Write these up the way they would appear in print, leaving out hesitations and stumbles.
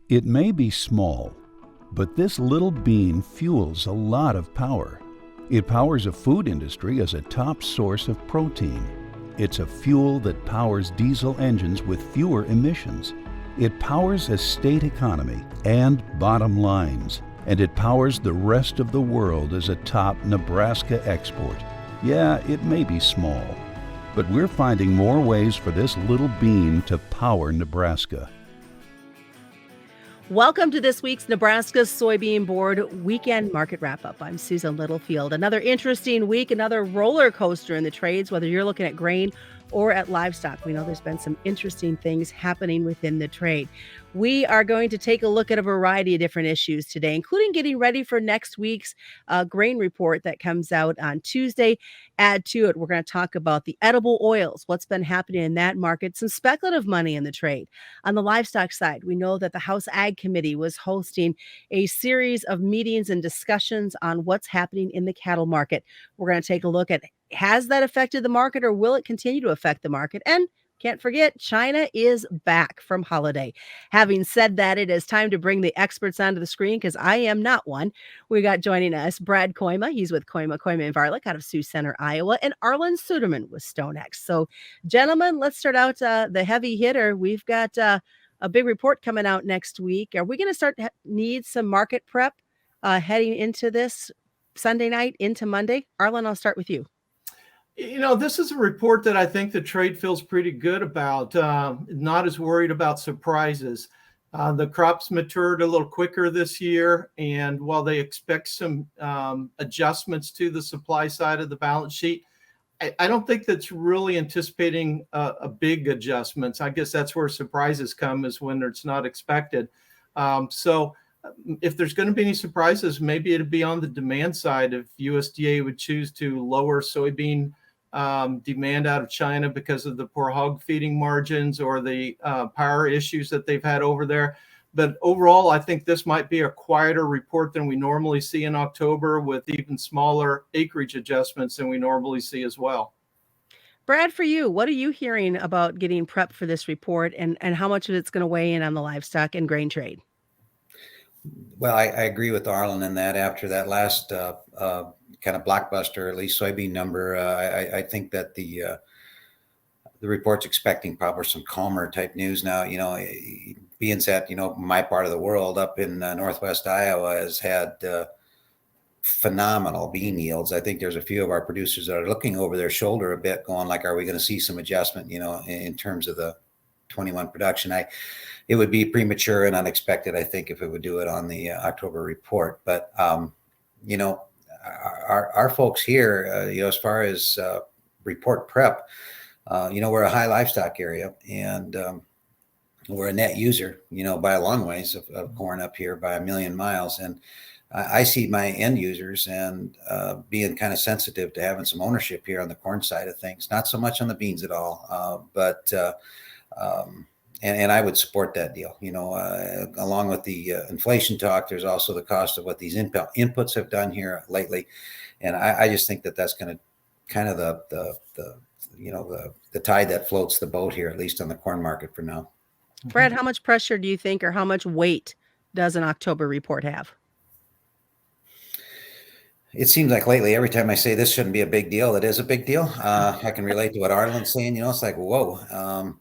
It may be small, but this little bean fuels a lot of power. It powers a food industry as a top source of protein. It's a fuel that powers diesel engines with fewer emissions. It powers a state economy and bottom lines. And it powers the rest of the world as a top Nebraska export. Yeah, it may be small, but we're finding more ways for this little bean to power Nebraska. Welcome to this week's Nebraska Soybean Board Weekend Market Wrap-Up. I'm Susan Littlefield. Another interesting week, another roller coaster in the trades, whether you're looking at grain or at livestock. We know there's been some interesting things happening within the trade. We are going to take a look at a variety of different issues today, including getting ready for next week's grain report that comes out on Tuesday. Add to it, we're going to talk about the edible oils, what's been happening in that market, some speculative money in the trade. On the livestock side, we know that the House Ag Committee was hosting a series of meetings and discussions on what's happening in the cattle market. We're going to take a look at, has that affected the market, or will it continue to affect the market? And can't forget, China is back from holiday. Having said that, it is time to bring the experts onto the screen because I am not one. We got joining us Brad Kooima. He's with Kooima Arlan out of Sioux Center, Iowa, and Arlan Suderman with StoneX. So, gentlemen, let's start out the heavy hitter. We've got a big report coming out next week. Are we going to start need some market prep heading into this Sunday night into Monday? Arlan, I'll start with you. You know, this is a report that I think the trade feels pretty good about, not as worried about surprises. The crops matured a little quicker this year, and while they expect some adjustments to the supply side of the balance sheet, I don't think that's really anticipating a big adjustments. I guess that's where surprises come, is when it's not expected. So if there's going to be any surprises, maybe it'd be on the demand side if USDA would choose to lower soybean demand out of China because of the poor hog feeding margins or the power issues that they've had over there. But overall, I think this might be a quieter report than we normally see in October, with even smaller acreage adjustments than we normally see as well. Brad, for you, what are you hearing about getting prepped for this report, and how much of it's going to weigh in on the livestock and grain trade? Well, I agree with Arlan in that after that last kind of blockbuster, at least soybean number, I think that the report's expecting probably some calmer type news now. You know, being said, you know, my part of the world up in northwest Iowa has had phenomenal bean yields. I think there's a few of our producers that are looking over their shoulder a bit, going like, are we going to see some adjustment, you know, in terms of the 21 production? It would be premature and unexpected, I think, if it would do it on the October report. But, you know, our folks here, you know, as far as report prep, you know, we're a high livestock area, and we're a net user, you know, by a long ways of corn up here by 1,000,000 miles. And I see my end users and being kind of sensitive to having some ownership here on the corn side of things, not so much on the beans at all, but and I would support that deal. You know, along with the inflation talk, there's also the cost of what these inputs have done here lately, and I just think that that's going to kind of the tide that floats the boat here, at least on the corn market for now. Brad, how much pressure do you think, or how much weight does an October report have? It seems like lately, every time I say this shouldn't be a big deal, it is a big deal. I can relate to what Arlan's saying. You know, it's like, whoa.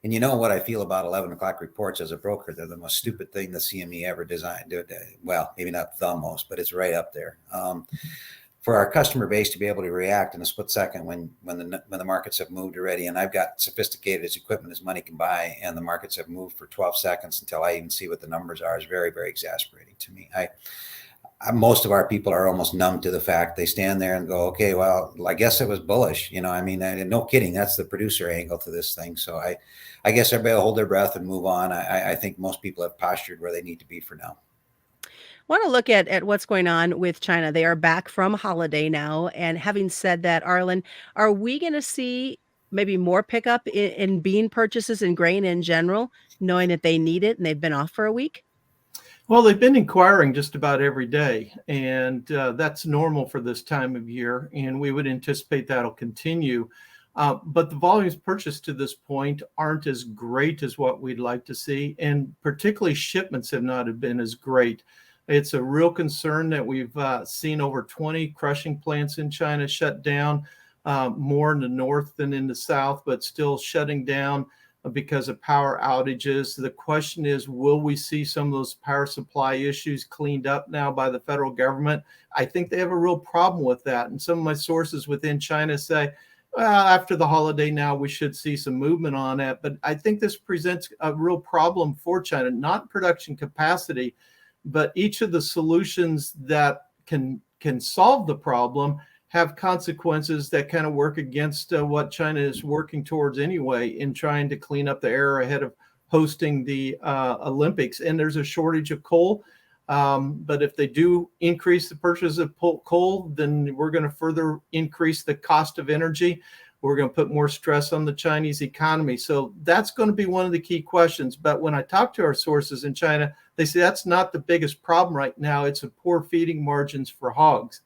And you know what I feel about 11 o'clock reports as a broker? They're the most stupid thing the CME ever designed. Well, maybe not the most, but it's right up there. For our customer base to be able to react in a split second when the markets have moved already, and I've got sophisticated as equipment as money can buy, and the markets have moved for 12 seconds until I even see what the numbers are, is very, very exasperating to me. Most of our people are almost numb to the fact. They stand there and go, okay, well, I guess it was bullish. You know, I mean, no kidding. That's the producer angle to this thing. So I guess everybody will hold their breath and move on. I think most people have postured where they need to be for now. I want to look at what's going on with China. They are back from holiday now. And having said that, Arlan, are we going to see maybe more pickup in bean purchases and grain in general, knowing that they need it and they've been off for a week? Well, they've been inquiring just about every day, and that's normal for this time of year, and we would anticipate that'll continue. But the volumes purchased to this point aren't as great as what we'd like to see. And particularly shipments have not been as great. It's a real concern that we've seen over 20 crushing plants in China shut down, more in the north than in the south, but still shutting down because of power outages. The question is, will we see some of those power supply issues cleaned up now by the federal government? I think they have a real problem with that. And some of my sources within China say, well, after the holiday now, we should see some movement on it. But I think this presents a real problem for China, not production capacity, but each of the solutions that can solve the problem have consequences that kind of work against what China is working towards anyway in trying to clean up the air ahead of hosting the Olympics. And there's a shortage of coal. But if they do increase the purchase of coal, then we're going to further increase the cost of energy. We're going to put more stress on the Chinese economy. So that's going to be one of the key questions. But when I talk to our sources in China, they say that's not the biggest problem right now. It's a poor feeding margins for hogs.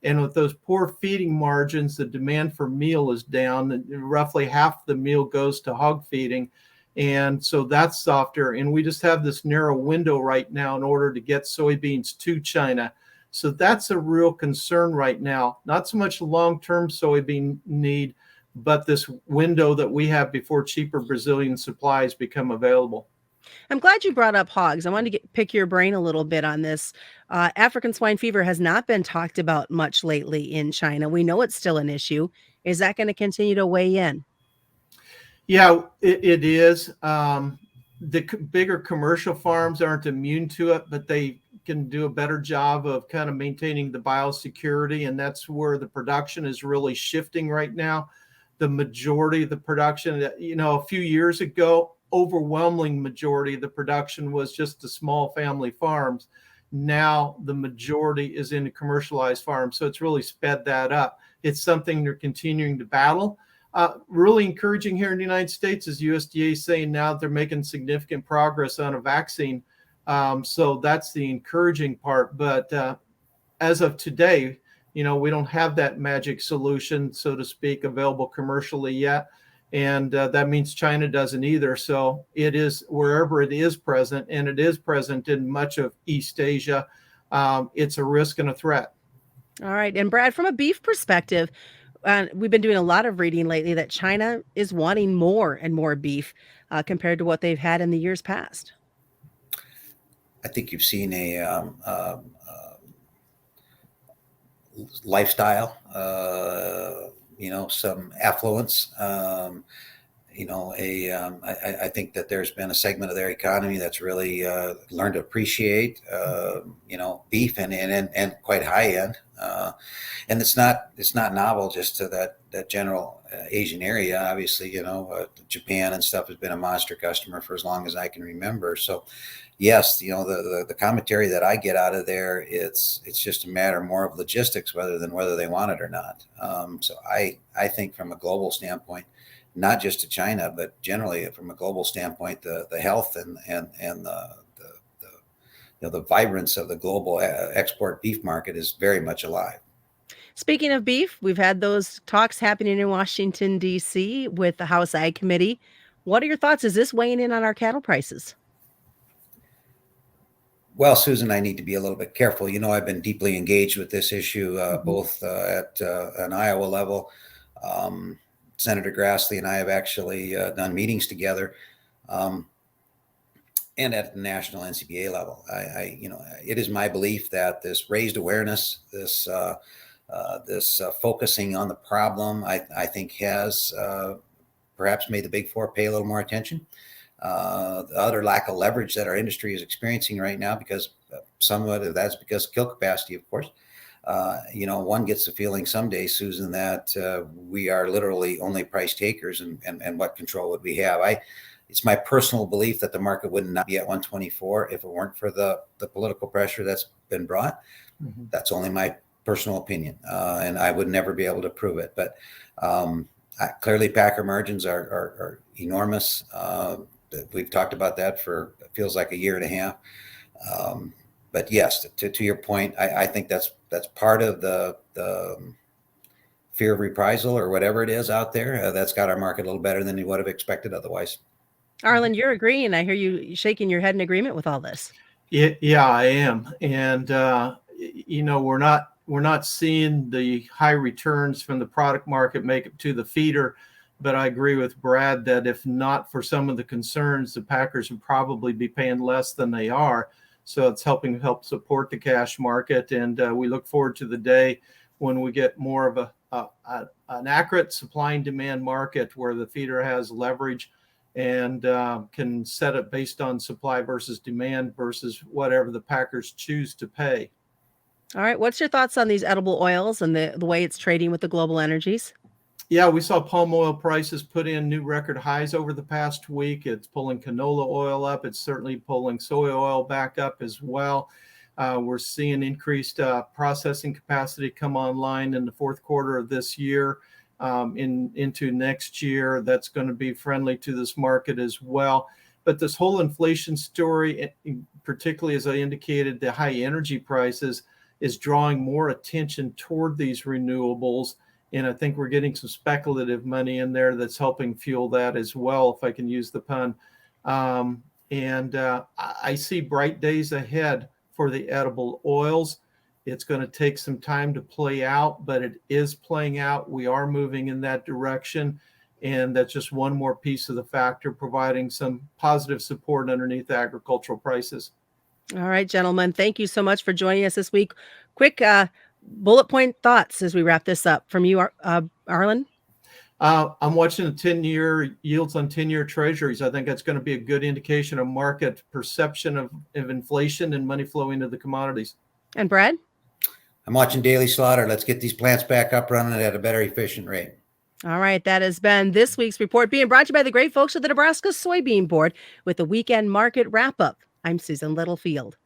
And with those poor feeding margins, the demand for meal is down. Roughly half the meal goes to hog feeding. And so that's softer. And we just have this narrow window right now in order to get soybeans to China. So that's a real concern right now. Not so much long-term soybean need, but this window that we have before cheaper Brazilian supplies become available. I'm glad you brought up hogs. I wanted to pick your brain a little bit on this. African swine fever has not been talked about much lately in China. We know it's still an issue. Is that going to continue to weigh in? Yeah, it is. The bigger commercial farms aren't immune to it, but they can do a better job of kind of maintaining the biosecurity. And that's where the production is really shifting right now. The majority of the production, a few years ago, overwhelming majority of the production was just the small family farms. Now the majority is in the commercialized farms. So it's really sped that up. It's something they're continuing to battle. Really encouraging here in the United States is USDA saying now they're making significant progress on a vaccine. So that's the encouraging part. But as of today, we don't have that magic solution, so to speak, available commercially yet. And that means China doesn't either. So it is wherever it is present, and it is present in much of East Asia. It's a risk and a threat. All right. And Brad, from a beef perspective, we've been doing a lot of reading lately that China is wanting more and more beef compared to what they've had in the years past. I think you've seen a lifestyle, some affluence. I think that there's been a segment of their economy that's really learned to appreciate, beef and quite high end. And it's not novel just to that general Asian area. Obviously, Japan and stuff has been a monster customer for as long as I can remember. So yes, the commentary that I get out of there, it's just a matter more of logistics whether they want it or not. So I think from a global standpoint, not just to China, but generally from a global standpoint, the health and the vibrance of the global export beef market is very much alive. Speaking of beef, we've had those talks happening in Washington, D.C. with the House Ag Committee. What are your thoughts? Is this weighing in on our cattle prices? Well, Susan, I need to be a little bit careful. I've been deeply engaged with this issue, both at an Iowa level. Senator Grassley and I have actually done meetings together, and at the national NCBA level. It is my belief that this raised awareness, this focusing on the problem, I think has perhaps made the Big Four pay a little more attention. The other lack of leverage that our industry is experiencing right now, because some of that's because of kill capacity, of course. One gets the feeling someday, Susan, that we are literally only price takers, and what control would we have? It's my personal belief that the market would not be at 124 if it weren't for the political pressure that's been brought. Mm-hmm. That's only my personal opinion, and I would never be able to prove it. But clearly, packer margins are enormous. We've talked about that for it feels like a year and a half. But yes, to your point, I think that's part of the fear of reprisal or whatever it is out there, that's got our market a little better than you would have expected otherwise. Arlan, you're agreeing. I hear you shaking your head in agreement with all this. Yeah, I am. And, we're not seeing the high returns from the product market make it to the feeder. But I agree with Brad that if not for some of the concerns, the packers would probably be paying less than they are. So it's help support the cash market. And we look forward to the day when we get more of an accurate supply and demand market where the feeder has leverage and can set it based on supply versus demand versus whatever the packers choose to pay. All right. What's your thoughts on these edible oils and the way it's trading with the global energies? Yeah, we saw palm oil prices put in new record highs over the past week. It's pulling canola oil up. It's certainly pulling soy oil back up as well. We're seeing increased processing capacity come online in the fourth quarter of this year into next year. That's going to be friendly to this market as well. But this whole inflation story, particularly as I indicated, the high energy prices is drawing more attention toward these renewables. And I think we're getting some speculative money in there that's helping fuel that as well, if I can use the pun. I see bright days ahead for the edible oils. It's going to take some time to play out, but it is playing out. We are moving in that direction. And that's just one more piece of the factor, providing some positive support underneath agricultural prices. All right, gentlemen. Thank you so much for joining us this week. Quick bullet point thoughts as we wrap this up from you, Arlan. I'm watching the 10-year yields on 10-year treasuries. I think that's going to be a good indication of market perception of inflation and money flowing into the commodities. And Brad? I'm watching daily slaughter. Let's get these plants back up running at a better efficient rate. All right. That has been this week's report being brought to you by the great folks at the Nebraska Soybean Board with the weekend market wrap up. I'm Susan Littlefield.